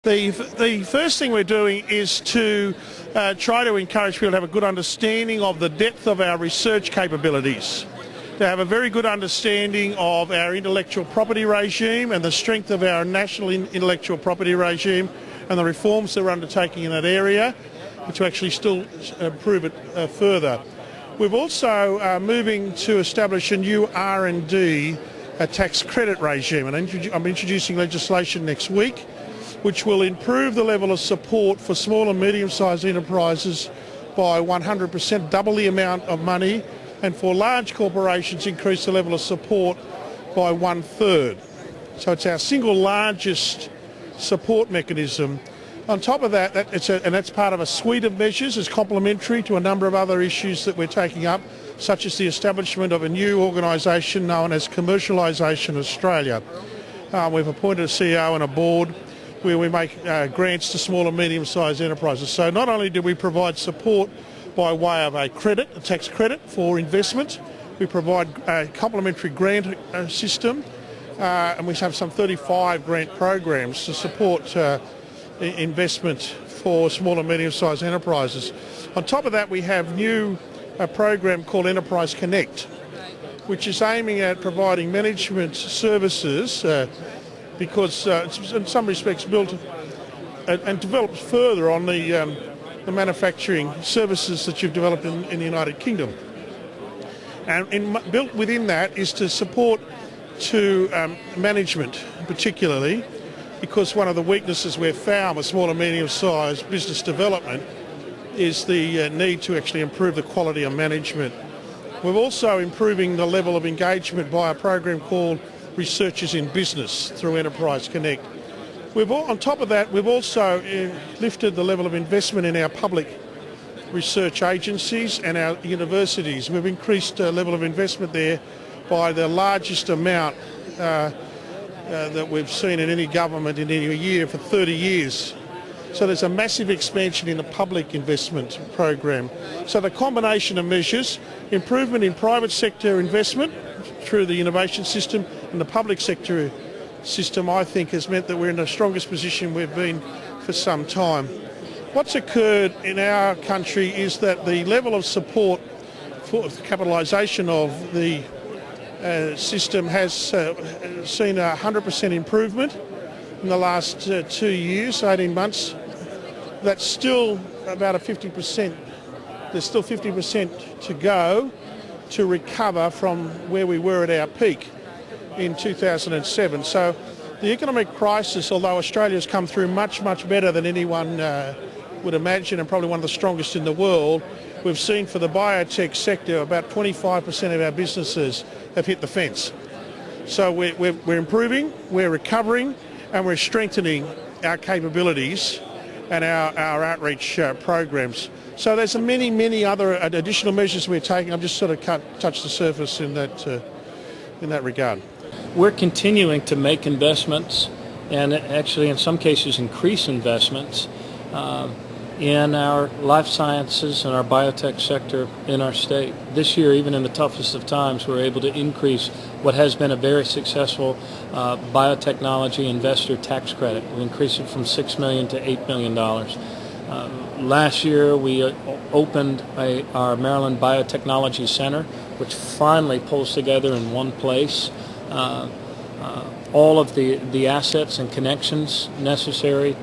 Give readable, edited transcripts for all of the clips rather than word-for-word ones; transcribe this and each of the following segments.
The first thing we're doing is to try to encourage people to have a good understanding of the depth of our research capabilities, to have a very good understanding of our intellectual property regime and the strength of our national intellectual property regime and the reforms that we're undertaking in that area to actually still improve it further. We're also moving to establish a new R&D tax credit regime, and I'm introducing legislation next week which will improve the level of support for small and medium-sized enterprises by 100%, double the amount of money, and for large corporations increase the level of support by 1/3. So it's our single largest support mechanism. On top of that, that's part of a suite of measures. It's complementary to a number of other issues that we're taking up, such as the establishment of a new organisation known as Commercialisation Australia. We've appointed a CEO and a board where we make grants to small and medium-sized enterprises. So not only do we provide support by way of a tax credit for investment, we provide a complementary grant system, and we have some 35 grant programs to support investment for small and medium-sized enterprises. On top of that, we have a program called Enterprise Connect, which is aiming at providing management services because it's in some respects built and developed further on the manufacturing services that you've developed in the United Kingdom. And built within that is to support to management particularly, because one of the weaknesses we've found with small and medium-sized business development is the need to actually improve the quality of management. We're also improving the level of engagement by a program called Researchers in Business through Enterprise Connect. On top of that, we've also lifted the level of investment in our public research agencies and our universities. We've increased the level of investment there by the largest amount that we've seen in any government in any year for 30 years. So there's a massive expansion in the public investment program. So the combination of measures, improvement in private sector investment through the innovation system and the public sector system, I think has meant that we're in the strongest position we've been for some time. What's occurred in our country is that the level of support for the capitalisation of the system has seen a 100% improvement in the last 2 years, 18 months. That's still about a 50%. There's still 50% to go to recover from where we were at our peak in 2007. So the economic crisis, although Australia's come through much, much better than anyone would imagine, and probably one of the strongest in the world, we've seen for the biotech sector about 25% of our businesses have hit the fence. So we're improving, we're recovering, and we're strengthening our capabilities and our outreach programs. So there's many, many other additional measures we're taking. I've just sort of touched the surface in that regard. We're continuing to make investments and actually in some cases increase investments in our life sciences and our biotech sector in our state. This year, even in the toughest of times, we're able to increase what has been a very successful biotechnology investor tax credit. We increased it from $6 million to $8 million. Last year, we opened our Maryland Biotechnology Center, which finally pulls together in one place all of the assets and connections necessary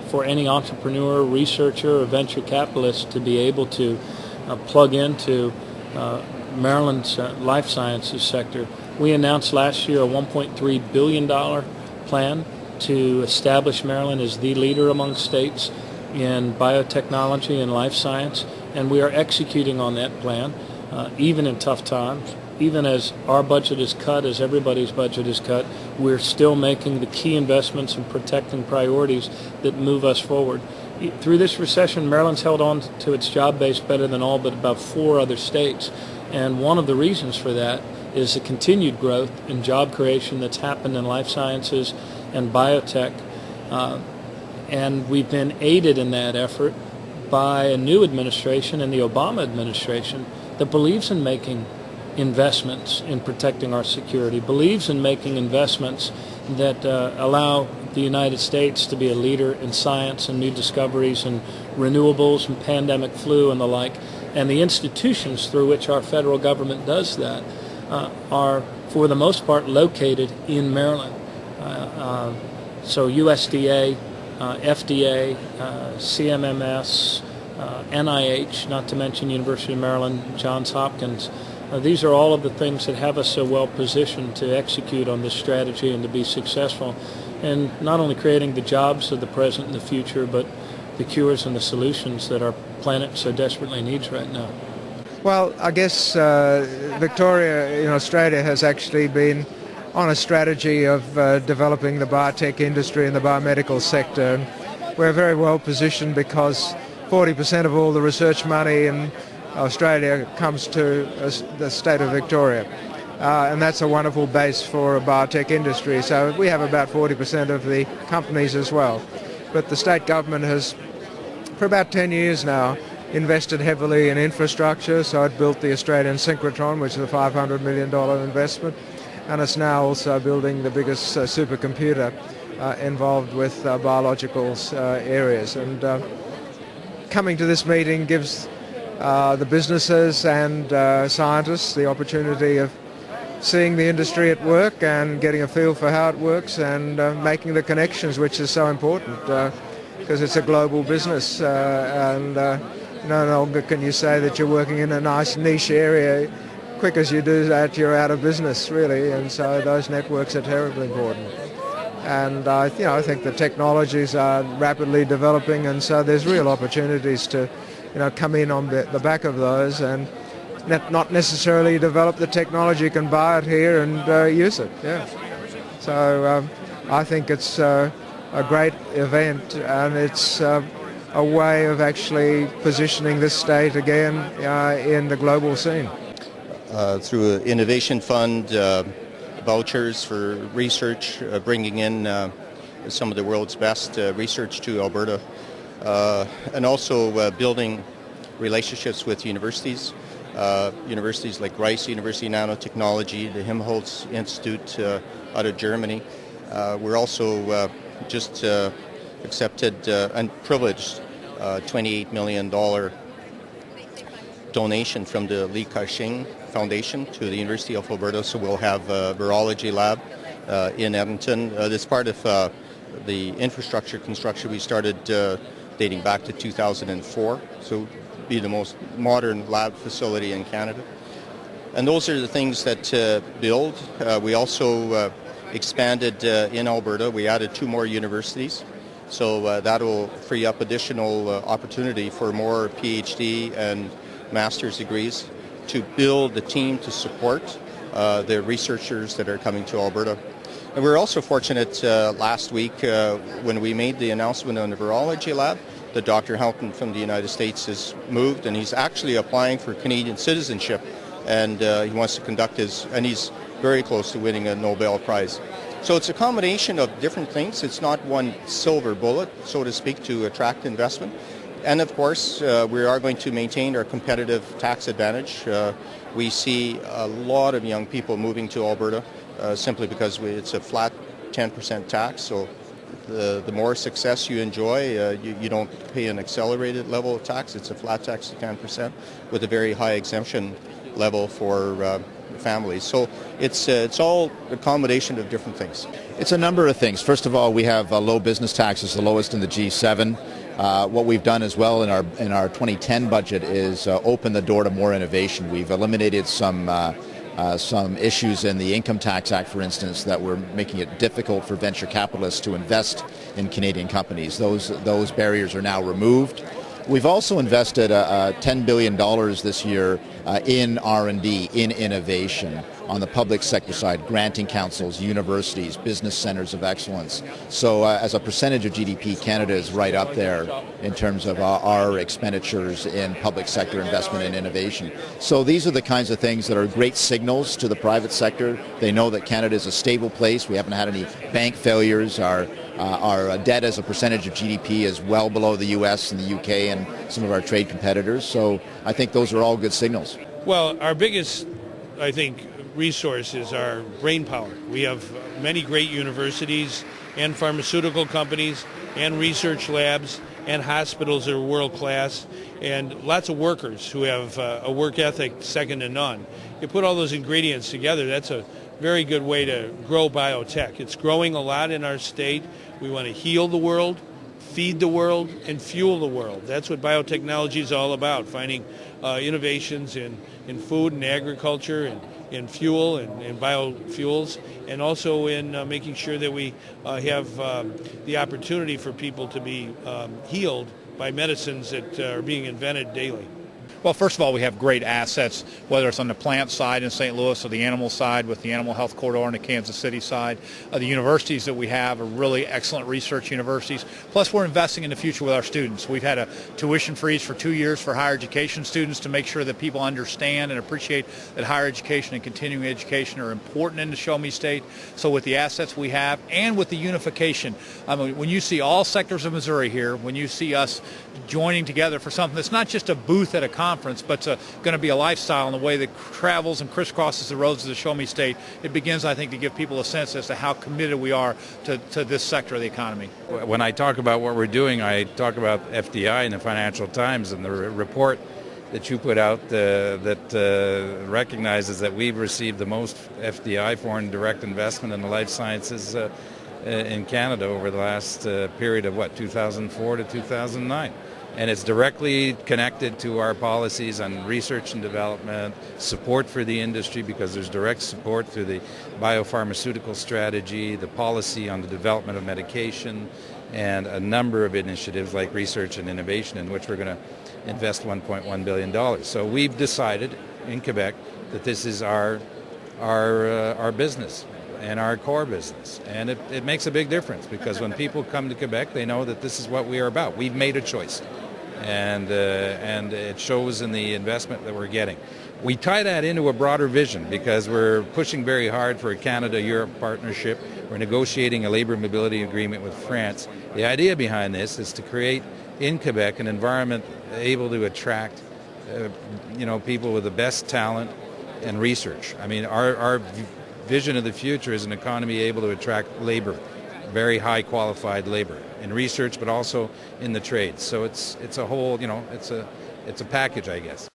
for any entrepreneur, researcher, or venture capitalist to be able to plug into Maryland's life sciences sector. We announced last year a $1.3 billion plan to establish Maryland as the leader among states in biotechnology and life science, and we are executing on that plan even in tough times. Even as our budget is cut, as everybody's budget is cut, we're still making the key investments and protecting priorities that move us forward. Through this recession, Maryland's held on to its job base better than all but about 4 other states. And one of the reasons for that is the continued growth in job creation that's happened in life sciences and biotech. And we've been aided in that effort by a new administration and the Obama administration that believes in making investments in protecting our security, believes in making investments that allow the United States to be a leader in science and new discoveries and renewables and pandemic flu and the like. And the institutions through which our federal government does that are, for the most part, located in Maryland. So USDA, FDA, CMMS, NIH, not to mention University of Maryland, Johns Hopkins. These are all of the things that have us so well positioned to execute on this strategy and to be successful in not only creating the jobs of the present and the future, but the cures and the solutions that our planet so desperately needs right now. Well, I guess Victoria in Australia has actually been on a strategy of developing the biotech industry and the biomedical sector. And we're very well positioned because 40% of all the research money in Australia comes to the state of Victoria. And that's a wonderful base for a biotech industry. So we have about 40% of the companies as well. But the state government has, for about 10 years now, invested heavily in infrastructure. So it built the Australian synchrotron, which is a $500 million investment. And it's now also building the biggest supercomputer involved with biologicals areas. And coming to this meeting gives the businesses and scientists the opportunity of seeing the industry at work and getting a feel for how it works and making the connections, which is so important because it's a global business. And no longer can you say that you're working in a nice niche area. Quick as you do that, you're out of business, really. And so those networks are terribly important. And I think the technologies are rapidly developing, and so there's real opportunities to come in on the back of those and not necessarily develop the technology. You can buy it here and use it. Yeah. So I think it's a great event, and it's a way of actually positioning this state again in the global scene. Through an innovation fund, vouchers for research, bringing in some of the world's best research to Alberta, and also building relationships with universities. Universities like Rice University Nanotechnology, the Helmholtz Institute out of Germany. We're also just accepted and privileged $28 million donation from the Li Ka-shing Foundation to the University of Alberta, so we'll have a virology lab in Edmonton. This part of the infrastructure construction we started dating back to 2004, so be the most modern lab facility in Canada. And those are the things that build. We also expanded in Alberta. We added 2 more universities, so that will free up additional opportunity for more PhD and master's degrees to build the team to support the researchers that are coming to Alberta. And we were also fortunate last week when we made the announcement on the virology lab that Dr. Helton from the United States has moved, and he's actually applying for Canadian citizenship, and he wants to conduct and he's very close to winning a Nobel Prize. So it's a combination of different things. It's not one silver bullet, so to speak, to attract investment. And of course, we are going to maintain our competitive tax advantage. We see a lot of young people moving to Alberta simply because it's a flat 10% tax. So the more success you enjoy, you don't pay an accelerated level of tax. It's a flat tax to 10% with a very high exemption level for families. So it's all a combination of different things. It's a number of things. First of all, we have low business taxes, the lowest in the G7. What we've done as well in our 2010 budget is open the door to more innovation. We've eliminated some issues in the Income Tax Act, for instance, that were making it difficult for venture capitalists to invest in Canadian companies. Those barriers are now removed. We've also invested $10 billion this year in R&D, in innovation, on the public sector side, granting councils, universities, business centers of excellence. So as a percentage of GDP, Canada is right up there in terms of our expenditures in public sector investment and innovation. So these are the kinds of things that are great signals to the private sector. They know that Canada is a stable place. We haven't had any bank failures. Our debt as a percentage of GDP is well below the U.S. and the UK and some of our trade competitors. So I think those are all good signals. Well, our biggest, I think, resource is our brain power. We have many great universities and pharmaceutical companies and research labs and hospitals that are world class, and lots of workers who have a work ethic second to none. You put all those ingredients together, that's a very good way to grow biotech. It's growing a lot in our state. We want to heal the world, feed the world, and fuel the world. That's what biotechnology is all about, finding innovations in food and agriculture and in fuel and biofuels, and also in making sure that we have the opportunity for people to be healed by medicines that are being invented daily. Well, first of all, we have great assets, whether it's on the plant side in St. Louis or the animal side with the Animal Health Corridor on the Kansas City side. The universities that we have are really excellent research universities. Plus, we're investing in the future with our students. We've had a tuition freeze for 2 years for higher education students to make sure that people understand and appreciate that higher education and continuing education are important in the Show Me State. So with the assets we have and with the unification, when you see all sectors of Missouri here, when you see us joining together for something that's not just a booth at a conference, but going to be a lifestyle in the way that travels and crisscrosses the roads of the Show Me State, it begins, I think, to give people a sense as to how committed we are to this sector of the economy. When I talk about what we're doing, I talk about FDI in the Financial Times and the report that you put out that recognizes that we've received the most FDI, foreign direct investment, in the life sciences in Canada over the last period of 2004 to 2009. And it's directly connected to our policies on research and development, support for the industry, because there's direct support through the biopharmaceutical strategy, the policy on the development of medication, and a number of initiatives like research and innovation in which we're going to invest $1.1 billion. So we've decided in Quebec that this is our business and our core business. And it makes a big difference, because when people come to Quebec, they know that this is what we are about. We've made a choice. And it shows in the investment that we're getting. We tie that into a broader vision because we're pushing very hard for a Canada-Europe partnership. We're negotiating a labor mobility agreement with France. The idea behind this is to create in Quebec an environment able to attract people with the best talent and research. I mean, our vision of the future is an economy able to attract labor, very high qualified labor in research, but also in the trades. So it's a whole, it's a package, I guess.